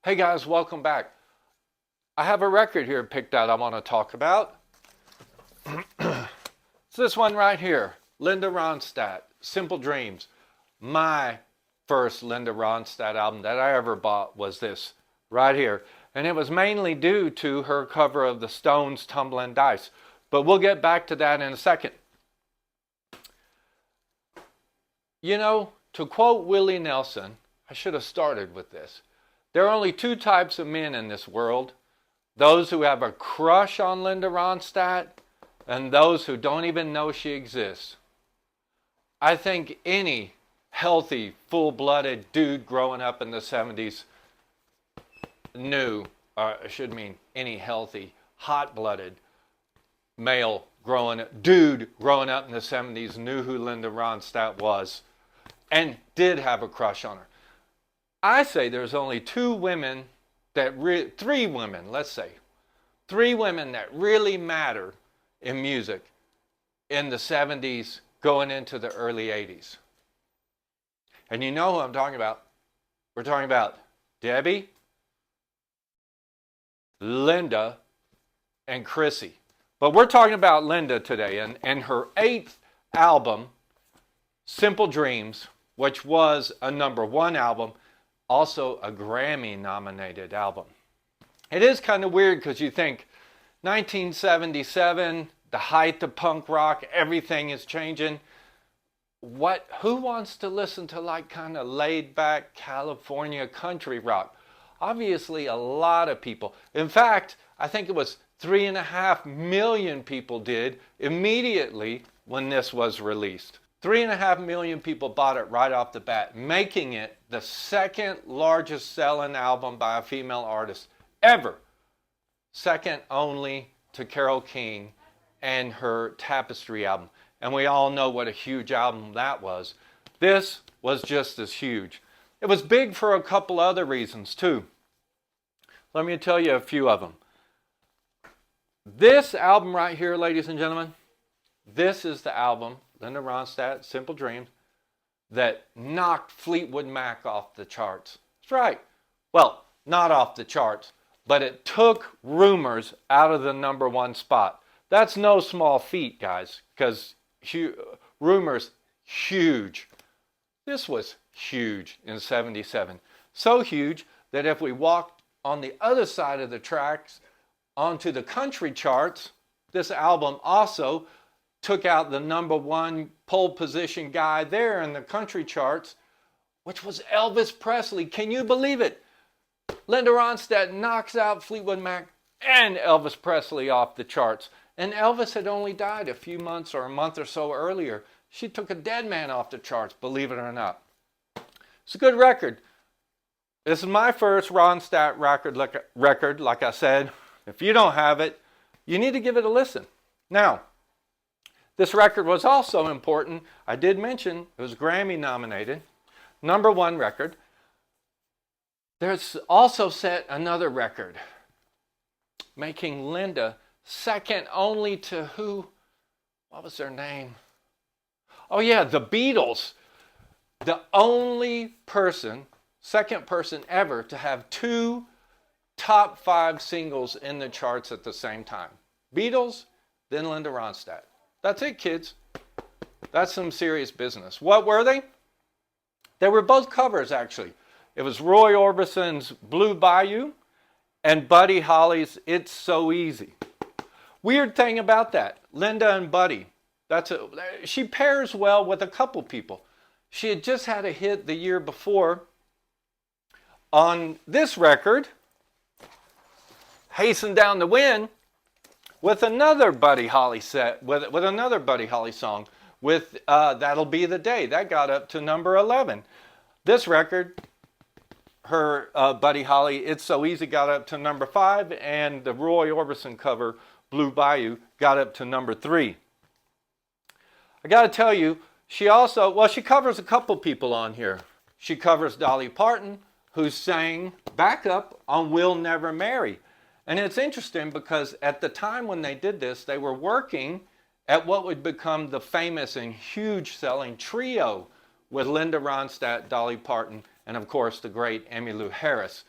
Hey guys, welcome back. I have a record here picked out I want to talk about. It's this one right here, Linda Ronstadt, Simple Dreams. My first Linda Ronstadt album that I ever bought was this right here. And it was mainly due to her cover of the Stones' Tumbling Dice. But we'll get back to that in a second. You know, to quote Willie Nelson, I should have started with this. There are only two types of men in this world. Those who have a crush on Linda Ronstadt and those who don't even know she exists. I think any healthy, full-blooded dude growing up in the 70s knew, or I should mean any healthy, hot-blooded dude growing up in the 70s knew who Linda Ronstadt was and did have a crush on her. I say there's only three women that really matter in music in the 70s going into the early 80s. And you know who I'm talking about. We're talking about Debbie, Linda, and Chrissy. But we're talking about Linda today and her 8th album, Simple Dreams, which was a #1 album, also a Grammy-nominated album. It is kind of weird because you think 1977, the height of punk rock, everything is changing. Who wants to listen to like kind of laid-back California country rock? Obviously, a lot of people. In fact, I think it was 3.5 million people did immediately when this was released. 3.5 million people bought it right off the bat, making it the second largest selling album by a female artist ever. Second only to Carole King and her Tapestry album. And we all know what a huge album that was. This was just as huge. It was big for a couple other reasons too. Let me tell you a few of them. This album right here, ladies and gentlemen, this is the album, Linda Ronstadt, Simple Dreams, that knocked Fleetwood Mac off the charts. That's right. Well, not off the charts, but it took Rumors out of the #1 spot. That's no small feat, guys, because Rumors, huge. This was huge in '77. So huge that if we walked on the other side of the tracks onto the country charts, this album also took out the #1 pole position guy there in the country charts, which was Elvis Presley. Can you believe it? Linda Ronstadt knocks out Fleetwood Mac and Elvis Presley off the charts. And Elvis had only died a few months or a month or so earlier. She took a dead man off the charts, believe it or not. It's a good record. This is my first Ronstadt record, like I said. If you don't have it, you need to give it a listen. Now, this record was also important. I did mention it was Grammy nominated. #1 record. There's also set another record, making Linda second only to who? What was their name? Oh yeah, the Beatles. The only person, second person ever to have 2 top 5 singles in the charts at the same time. Beatles, then Linda Ronstadt. That's it, kids. That's some serious business. What were they? They were both covers, actually. It was Roy Orbison's Blue Bayou and Buddy Holly's It's So Easy. Weird thing about that, Linda and Buddy. She pairs well with a couple people. She had just had a hit the year before on this record, Hasten Down the Wind, with another Buddy Holly with another Buddy Holly song, with That'll Be the Day. That got up to #11. This record, her Buddy Holly, It's So Easy, got up to #5, and the Roy Orbison cover, Blue Bayou, got up to #3. I got to tell you, she covers a couple people on here. She covers Dolly Parton, who sang backup on We'll Never Marry. And it's interesting because at the time when they did this, they were working at what would become the famous and huge selling trio with Linda Ronstadt, Dolly Parton, and of course the great Emmylou Harris.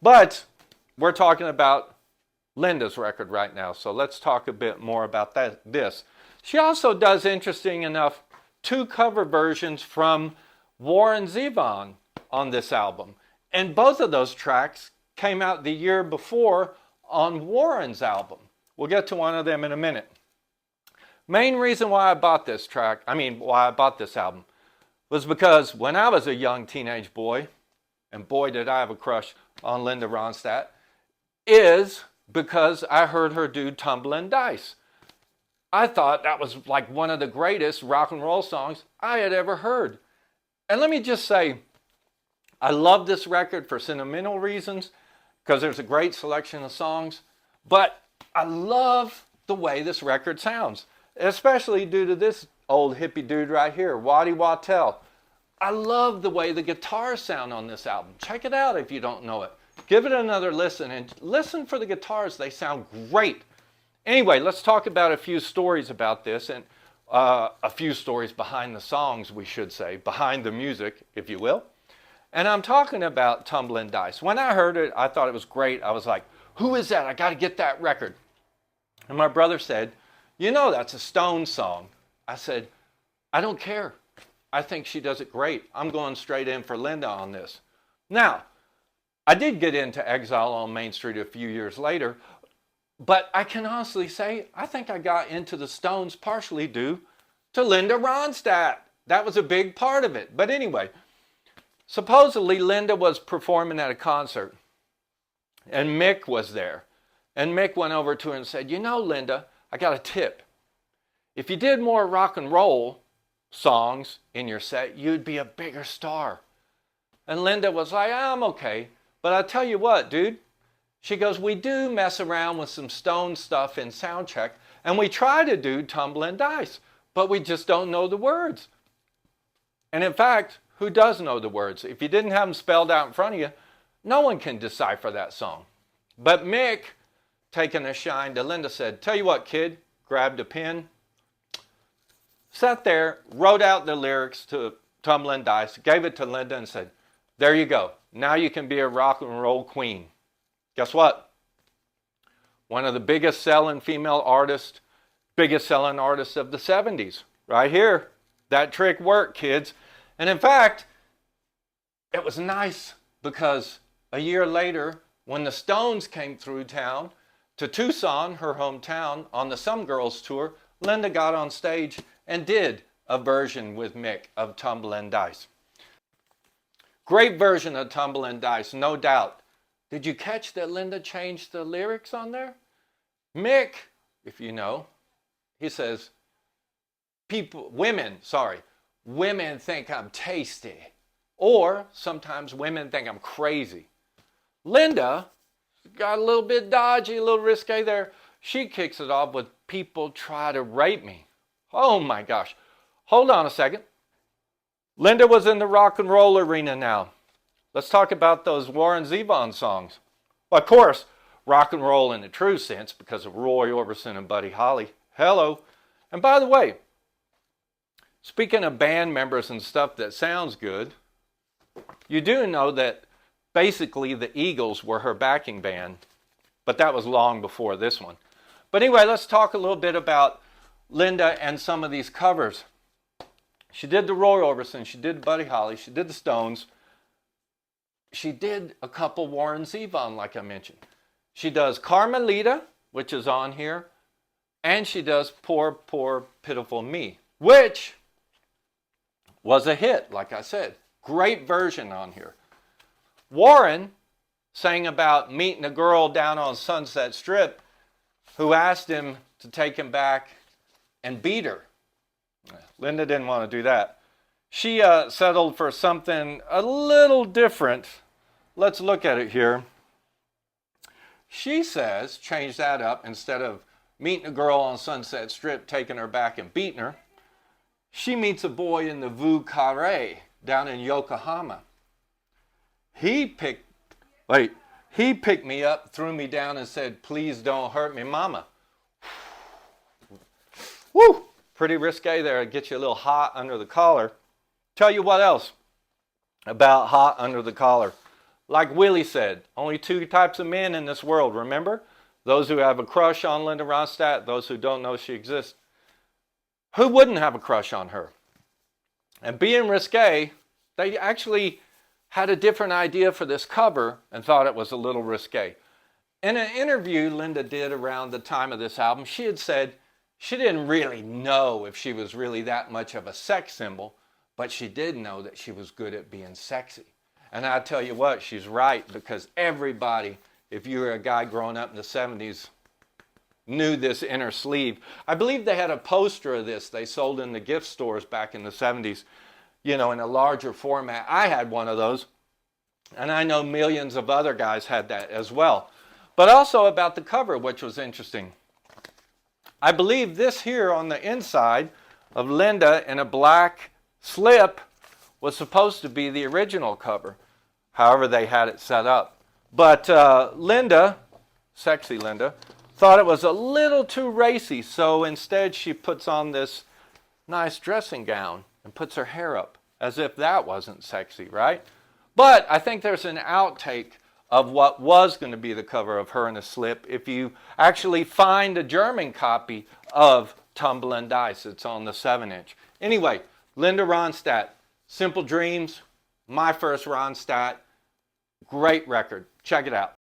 But we're talking about Linda's record right now, so let's talk a bit more about this. She also does, interesting enough, 2 cover versions from Warren Zevon on this album. And both of those tracks came out the year before on Warren's album. We'll get to one of them in a minute. Main reason why I bought this album, was because when I was a young teenage boy, and boy did I have a crush on Linda Ronstadt, is because I heard her do Tumbling Dice. I thought that was like one of the greatest rock and roll songs I had ever heard. And let me just say, I love this record for sentimental reasons, because there's a great selection of songs, but I love the way this record sounds, especially due to this old hippie dude right here, Waddy Wachtel. I love the way the guitars sound on this album. Check it out if you don't know it. Give it another listen, and listen for the guitars. They sound great. Anyway, let's talk about a few stories about this, and a few stories behind the songs, we should say, behind the music, if you will. And I'm talking about Tumbling Dice. When I heard it, I thought it was great. I was like, who is that? I got to get that record. And my brother said, you know that's a Stones song. I said, I don't care. I think she does it great. I'm going straight in for Linda on this. Now, I did get into Exile on Main Street a few years later, but I can honestly say I think I got into the Stones partially due to Linda Ronstadt. That was a big part of it. But anyway, supposedly Linda was performing at a concert, and Mick was there. And Mick went over to her and said, you know, Linda, I got a tip. If you did more rock and roll songs in your set, you'd be a bigger star. And Linda was like, I'm okay. But I tell you what, dude. She goes, we do mess around with some Stone stuff in soundcheck, and we try to do Tumbling Dice, but we just don't know the words. And in fact, who does know the words? If you didn't have them spelled out in front of you, no one can decipher that song. But Mick, taking a shine to Linda, said, tell you what, kid, grabbed a pen, sat there, wrote out the lyrics to Tumbling Dice, gave it to Linda and said, there you go. Now you can be a rock and roll queen. Guess what? One of the biggest selling female artists, biggest selling artists of the 70s. Right here. That trick worked, kids. And in fact, it was nice because a year later, when the Stones came through town to Tucson, her hometown, on the Some Girls tour, Linda got on stage and did a version with Mick of Tumbling Dice. Great version of Tumbling Dice, no doubt. Did you catch that Linda changed the lyrics on there? Mick, if you know, he says, women think I'm tasty. Or sometimes women think I'm crazy. Linda got a little bit dodgy, a little risque there. She kicks it off with people try to rape me. Oh my gosh. Hold on a second. Linda was in the rock and roll arena now. Let's talk about those Warren Zevon songs. Well, of course, rock and roll in the true sense because of Roy Orbison and Buddy Holly. Hello. And by the way, speaking of band members and stuff that sounds good, you do know that basically the Eagles were her backing band, but that was long before this one. But anyway, let's talk a little bit about Linda and some of these covers. She did the Roy Orbison, she did Buddy Holly, she did the Stones. She did a couple Warren Zevon, like I mentioned. She does Carmelita, which is on here, and she does Poor, Poor, Pitiful Me, which was a hit, like I said. Great version on here. Warren sang about meeting a girl down on Sunset Strip who asked him to take him back and beat her. Linda didn't want to do that. She settled for something a little different. Let's look at it here. She says, change that up, instead of meeting a girl on Sunset Strip, taking her back and beating her, she meets a boy in the Vieux Carré down in Yokohama. He picked me up, threw me down and said, please don't hurt me, mama. Woo! Pretty risque there. It gets you a little hot under the collar. Tell you what else about hot under the collar. Like Willie said, only two types of men in this world, remember? Those who have a crush on Linda Ronstadt, those who don't know she exists. Who wouldn't have a crush on her? And being risque, they actually had a different idea for this cover and thought it was a little risque. In an interview Linda did around the time of this album, she had said she didn't really know if she was really that much of a sex symbol, but she did know that she was good at being sexy. And I tell you what, she's right, because everybody, if you were a guy growing up in the 70s, knew this inner sleeve. I believe they had a poster of this they sold in the gift stores back in the 70s, you know, in a larger format. I had one of those, and I know millions of other guys had that as well. But also about the cover, which was interesting. I believe this here on the inside of Linda in a black slip was supposed to be the original cover. However, they had it set up. But Linda, sexy Linda, thought it was a little too racy, so instead she puts on this nice dressing gown and puts her hair up, as if that wasn't sexy, right? But I think there's an outtake of what was going to be the cover of her in a slip if you actually find a German copy of Tumbling Dice. It's on the 7-inch. Anyway, Linda Ronstadt, Simple Dreams, my first Ronstadt. Great record. Check it out.